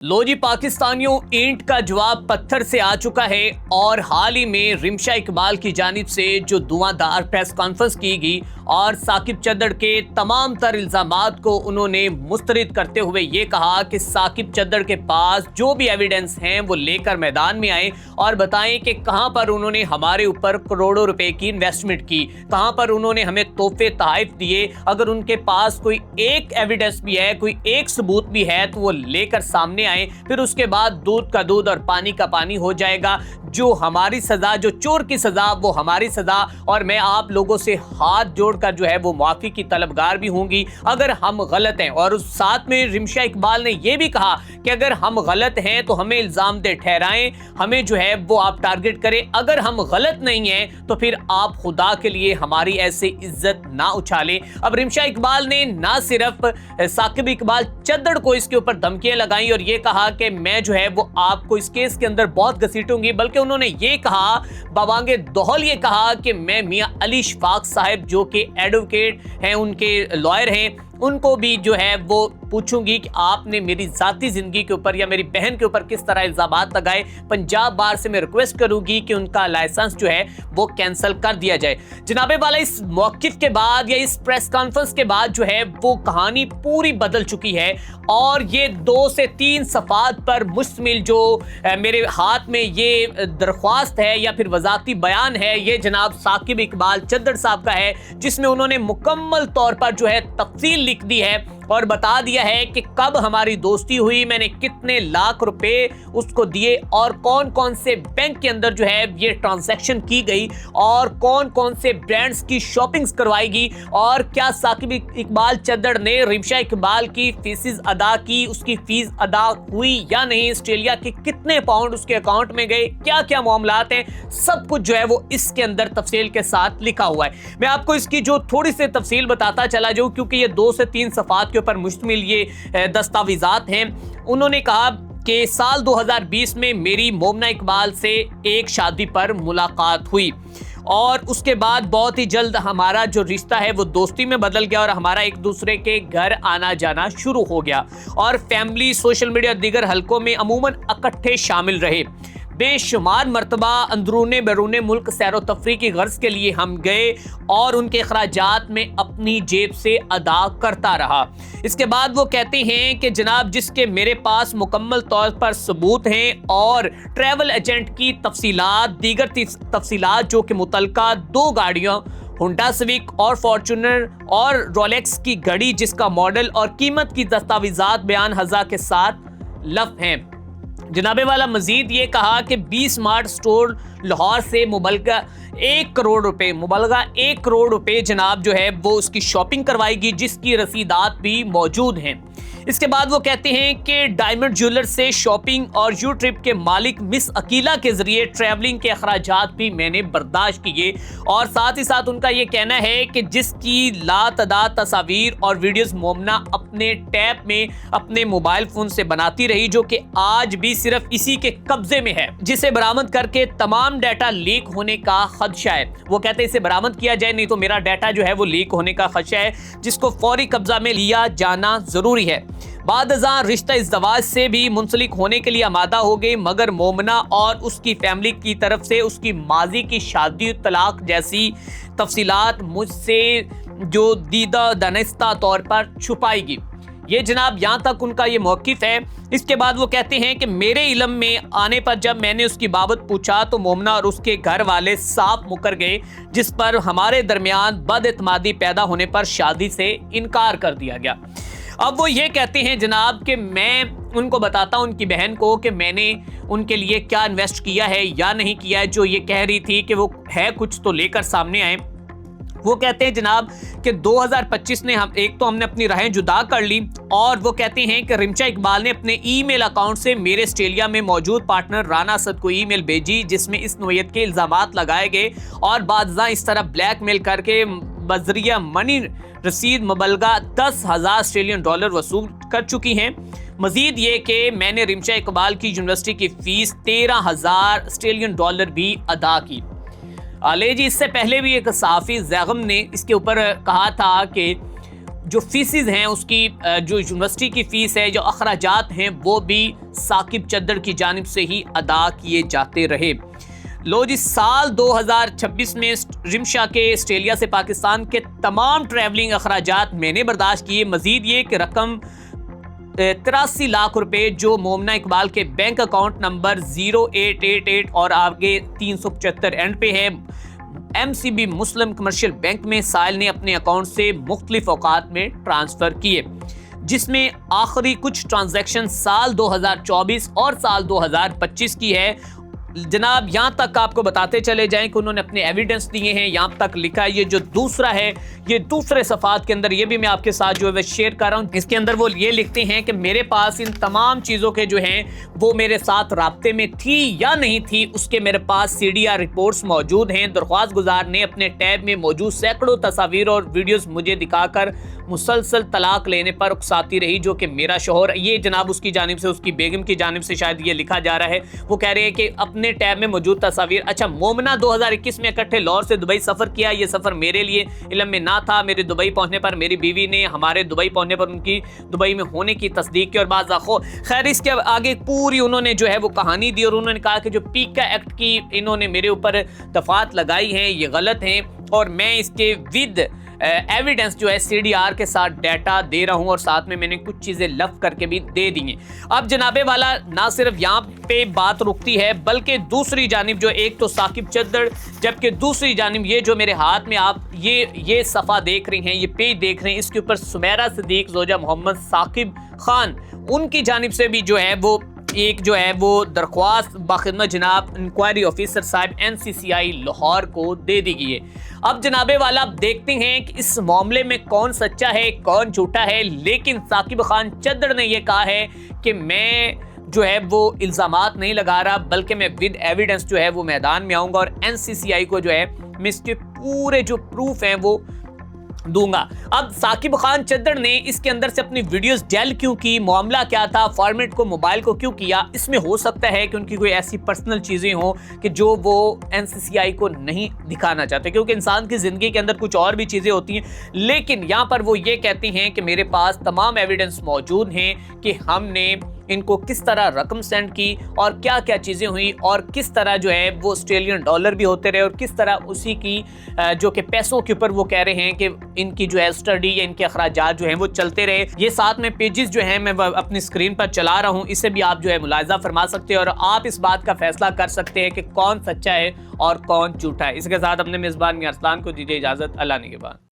लो जी, पाकिस्तानियों, ईंट का जवाब पत्थर से आ चुका है और हाल ही में रिमशा इकबाल की जानिब से जो धुआंधार प्रेस कॉन्फ्रेंस की गई और साकिब चद्दड़ के तमाम तर इल्जामात को उन्होंने मुस्तरद करते हुए ये कहा कि साकिब चद्दड़ के पास जो भी एविडेंस हैं वो लेकर मैदान में आए और बताएं कि कहां पर उन्होंने हमारे ऊपर करोड़ों रुपए की इन्वेस्टमेंट की, कहां पर उन्होंने हमें तोहफे तोहफे दिए। अगर उनके पास कोई एक एविडेंस भी है, कोई एक सबूत भी है तो वो लेकर सामने आए, फिर उसके बाद दूध का दूध और पानी का पानी हो जाएगा। जो हमारी सजा, जो चोर की सजा वो हमारी सजा, और मैं आप लोगों से हाथ जोड़कर जो है वो माफी की तलबगार भी होंगी अगर हम गलत हैं। और उस साथ में रिमशा इकबाल ने यह भी कहा कि अगर हम गलत हैं तो हमें इल्जाम दे ठहराएं, हमें जो है वो आप टारगेट करें। अगर हम गलत नहीं हैं तो फिर आप खुदा के लिए हमारी ऐसे इज्जत ना उछालें। अब रिमशा इकबाल ने ना सिर्फ साकिब इकबाल चद्दड़ को इसके ऊपर धमकियां लगाई और ये कहा कि मैं जो है वो आपको इस केस के अंदर बहुत घसीटूंगी, बल्कि उन्होंने ये कहा, बवांगे दोहल ये कहा कि मैं मियां अली शफाक साहब जो कि एडवोकेट हैं, उनके लॉयर हैं, उनको भी जो है वो पूछूंगी कि आपने मेरी जाती जिंदगी के ऊपर या मेरी बहन के ऊपर किस तरह इल्जामात लगाए। पंजाब बार से मैं रिक्वेस्ट करूंगी कि उनका लाइसेंस जो है वो कैंसिल कर दिया जाए। जनाबे वाला, इस मौकिफ के बाद या इस प्रेस कॉन्फ्रेंस के बाद जो है वो कहानी पूरी बदल चुकी है और ये 2 से 3 सफात पर मुश्तमिल जो मेरे हाथ में ये दरख्वास्त है या फिर वजाती बयान है, ये जनाब साकिब इकबाल चद्दड़ साहब का है, जिसमें उन्होंने मुकम्मल तौर पर जो है तफसील लिख दी है और बता दिया है कि कब हमारी दोस्ती हुई, मैंने कितने लाख रुपए उसको दिए और कौन कौन से बैंक के अंदर जो है ये ट्रांजैक्शन की गई और कौन कौन से ब्रांड्स की शॉपिंग्स करवाएगी और क्या साकिब इकबाल चद्दड़ ने रिमशा इकबाल की फीस अदा की, उसकी फीस अदा हुई या नहीं, ऑस्ट्रेलिया के कितने पाउंड उसके अकाउंट में गए, क्या क्या मामलात हैं, सब कुछ जो है वो इसके अंदर तफसील के साथ लिखा हुआ है। मैं आपको इसकी जो थोड़ी सी तफसील बताता चला जाऊं क्योंकि ये 2 से 3 सफात के ऊपर मुश्तमिल ये दस्तावेजात हैं। उन्होंने कहा कि साल 2020 में मेरी मोमना इकबाल से एक शादी पर मुलाकात हुई और उसके बाद बहुत ही जल्द हमारा जो रिश्ता है वो दोस्ती में बदल गया और हमारा एक दूसरे के घर आना जाना शुरू हो गया और फैमिली, सोशल मीडिया, दीगर हलकों में अमूमन इकट्ठे शामिल रहे। बेशुमार मरतबा अंदरूने बैरूने मुल्क सैर व तफरी की गर्ज के लिए हम गए और उनके अखराजात में अपनी जेब से अदा करता रहा। इसके बाद वो कहते हैं कि जनाब, जिसके मेरे पास मुकम्मल तौर पर सबूत हैं और ट्रैवल एजेंट की तफसीलात, दीगर तफसीलात जो कि मुतलका 2 गाड़ियों होंडा सिविक और फॉर्च्यूनर और रोलेक्स की घड़ी जिसका मॉडल और कीमत की दस्तावेजात बयान हज़ा के साथ लफ हैं। जनाबे वाला मजीद ये कहा कि 20 स्मार्ट स्टोर लाहौर से मुबलगा 1 करोड़ रुपए जनाब जो है वो उसकी शॉपिंग करवाएगी, जिसकी रसीदात भी मौजूद हैं। इसके बाद वो कहते हैं कि डायमंड ज्वेलर से शॉपिंग और यू ट्रिप के मालिक मिस अकीला के जरिए ट्रैवलिंग के अखराजात भी मैंने बर्दाश्त किए और साथ ही साथ उनका ये कहना है कि जिसकी लातदाद तस्वीर और वीडियोस मोमना अपने टैब में अपने मोबाइल फोन से बनाती रही, जो कि आज भी सिर्फ इसी के कब्जे में है, जिसे बरामद करके तमाम डाटा लीक होने का खदशा है। वो कहते हैं इसे बरामद किया जाए, नहीं तो मेरा डाटा जो है वो लीक होने का खदशा है, जिसको फौरी कब्जा में लिया जाना जरूरी है। बाद अज़ां रिश्ता इज़्दवाज से भी मुंसलिक होने के लिए आमादा हो गई, मगर मोमना और उसकी फैमिली की तरफ से उसकी माजी की शादी, तलाक जैसी तफसीलात मुझसे जो दीदा दानिस्ता तौर पर छुपाएगी। ये जनाब यहाँ तक उनका ये मौक़िफ़ है। इसके बाद वो कहते हैं कि मेरे इल्म में आने पर जब मैंने उसकी बाबत पूछा तो मोमना और उसके घर वाले साफ मुकर गए, जिस पर हमारे दरमियान बदएतमादी पैदा होने पर शादी से इनकार कर दिया गया। अब वो ये कहते हैं जनाब कि मैं उनको बताता हूँ, उनकी बहन को, कि मैंने उनके लिए क्या इन्वेस्ट किया है या नहीं किया है। जो ये कह रही थी कि वो है कुछ तो लेकर सामने आए। वो कहते हैं जनाब कि 2025 ने हमने अपनी राहें जुदा कर ली और वो कहते हैं कि रिमशा इकबाल ने अपने ईमेल अकाउंट से मेरे ऑस्ट्रेलिया में मौजूद पार्टनर राना असद को ईमेल भेजी, जिसमें इस नोयत के इल्जामात लगाए गए और बादशाह इस तरह ब्लैकमेल करके बजरिया मनी रसीद मुबलगा 10,000 ऑस्ट्रेलियन डॉलर वसूल कर चुकी हैं। मजीद ये कि मैंने रिमशा इकबाल की यूनिवर्सिटी की फीस 13,000 ऑस्ट्रेलियन डॉलर भी अदा की। ले जी, इससे पहले भी एक सहाफ़ी ज़ैगम ने इसके ऊपर कहा था कि جو فیسز ہیں اس کی جو یونیورسٹی کی فیس ہے، جو اخراجات ہیں، وہ بھی ثاقب چدر کی جانب سے ہی ادا کیے جاتے رہے۔ لو جی، سال 2026 میں رمشا کے آسٹریلیا سے پاکستان کے تمام ٹریولنگ اخراجات میں نے برداشت کیے۔ مزید یہ کہ رقم 83 لاکھ روپے جو مومنہ اقبال کے بینک اکاؤنٹ نمبر 0888 اور آگے 375 اینڈ پہ ہے، M C B Muslim commercial bank میں سائل نے اپنے اکاؤنٹ سے مختلف اوقات میں ٹرانسفر کیے، جس میں آخری کچھ ٹرانزیکشن سال 2024 اور سال 2025 کی ہے۔ جناب یہاں تک آپ کو بتاتے چلے جائیں کہ انہوں نے اپنے ایویڈنس دیے ہیں، یہاں تک لکھا ہے۔ یہ جو دوسرا ہے، یہ دوسرے صفحات کے اندر، یہ بھی میں آپ کے ساتھ جو ہے شیئر کر رہا ہوں، اس کے اندر وہ یہ لکھتے ہیں کہ میرے پاس ان تمام چیزوں کے جو ہیں وہ میرے ساتھ رابطے میں تھی یا نہیں تھی، اس کے میرے پاس سی ڈی آر رپورٹس موجود ہیں۔ درخواست گزار نے اپنے ٹیب میں موجود سینکڑوں تصاویر اور ویڈیوز مجھے دکھا کر مسلسل طلاق لینے پر اکساتی رہی، جو کہ میرا شوہر، یہ جناب اس کی جانب سے، اس کی بیگم کی جانب سے شاید یہ لکھا جا رہا ہے، وہ کہہ رہے ہیں کہ اپنے ٹیب میں موجود تصاویر۔ اچھا، مومنہ 2021 میں اکٹھے لاہور سے دبئی سفر کیا، یہ سفر میرے لیے علم میں نہ تھا۔ میرے دبئی پہنچنے پر میری بیوی نے ہمارے دبئی پہنچنے پر ان کی دبئی میں ہونے کی تصدیق کی اور بعض خیر اس کے آگے پوری انہوں نے جو ہے وہ کہانی دی، اور انہوں نے کہا کہ جو پیکا ایکٹ کی انہوں نے میرے اوپر دفعات لگائی ہیں، یہ غلط ہیں، اور میں اس کے ود ایویڈنس جو ہے سی ڈی آر کے ساتھ ڈیٹا دے رہا ہوں، اور ساتھ میں نے کچھ چیزیں لف کر کے بھی دے دی ہیں۔ اب جناب والا نہ صرف یہاں پہ بات رکتی ہے، بلکہ دوسری جانب جو ایک تو ثاقب چدر، جبکہ دوسری جانب یہ جو میرے ہاتھ میں آپ یہ صفحہ دیکھ رہے ہیں، یہ پیج دیکھ رہے ہیں، اس کے اوپر سمیرہ صدیق زوجہ محمد ثاقب خان، ان کی جانب سے بھی جو ہے وہ ایک جو ہے وہ درخواست باخدمت جناب انکوائری آفیسر صاحب NCCI لاہور کو دے دی گئی ہے۔ اب جناب والا دیکھتے ہیں کہ اس معاملے میں کون سچا ہے کون جھوٹا ہے، لیکن ثاقب خان چدر نے یہ کہا ہے کہ میں جو ہے وہ الزامات نہیں لگا رہا، بلکہ میں ود ایویڈنس جو ہے وہ میدان میں آؤں گا، اور NCCI کو جو ہے میں اس کے پورے جو پروف ہیں وہ دوں گا۔ اب ثاقب خان چدر نے اس کے اندر سے اپنی ویڈیوز ڈیل کیوں کی، معاملہ کیا تھا، فارمیٹ کو موبائل کو کیوں کیا؟ اس میں ہو سکتا ہے کہ ان کی کوئی ایسی پرسنل چیزیں ہوں کہ جو وہ NCCI کو نہیں دکھانا چاہتے، کیونکہ انسان کی زندگی کے اندر کچھ اور بھی چیزیں ہوتی ہیں، لیکن یہاں پر وہ یہ کہتے ہیں کہ میرے پاس تمام ایویڈنس موجود ہیں کہ ہم نے ان کو کس طرح رقم سینڈ کی اور کیا کیا چیزیں ہوئی، اور کس طرح جو ہے وہ آسٹریلین ڈالر بھی ہوتے رہے، اور کس طرح اسی کی جو کہ پیسوں کے اوپر وہ کہہ رہے ہیں کہ ان کی جو ہے اسٹڈی یا ان کے اخراجات جو ہیں وہ چلتے رہے۔ یہ ساتھ میں پیجز جو ہیں میں اپنی اسکرین پر چلا رہا ہوں، اسے بھی آپ جو ہے ملاحظہ فرما سکتے ہیں، اور آپ اس بات کا فیصلہ کر سکتے ہیں کہ کون سچا ہے اور کون جھوٹا ہے۔ اس کے ساتھ اپنے میزبان میاں ارسلان کو دیجیے اجازت، اللہ نگہبان۔